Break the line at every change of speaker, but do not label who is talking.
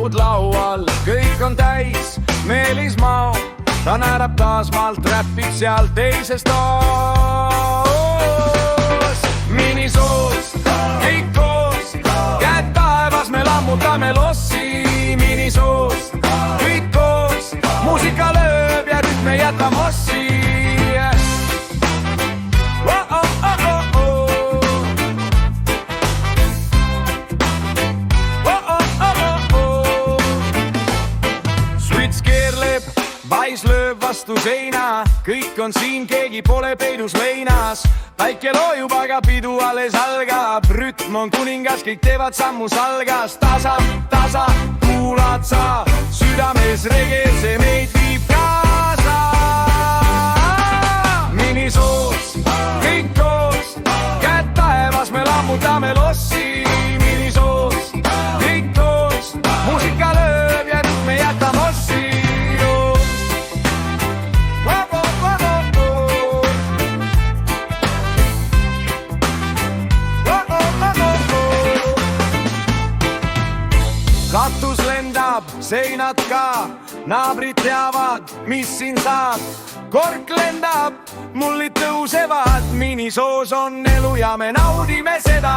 laud laual, kõik on täis, Meelis Mao, ta naerab taas maalt, räpib seal teises toos. Minisoos, kõik koos, käed taevas, me lammutame lossi. Minisoos, kõik koos, muusika lööb ja rütm ei jäta mossi. Pais lööb vastu seina, kõik on siin, keegi pole peidus leinas. Päike loojub, aga pidu alles algab, rütm on kuningas, kõik teevad sammu salgas. Tasa, tasa, kuulad sa, südames rege, see meid viib kaasa. Minisoos, kõik koos, käed taevas, me lammutame lossi. Minisoos, kõik koos, muusika lööb ja rütm ei jäta mossi. Katus lendab, seinad ka, naabrid teavad, mis siin saab. Kork lendab, mullid tõusevad, Minisoos on elu ja me naudime seda.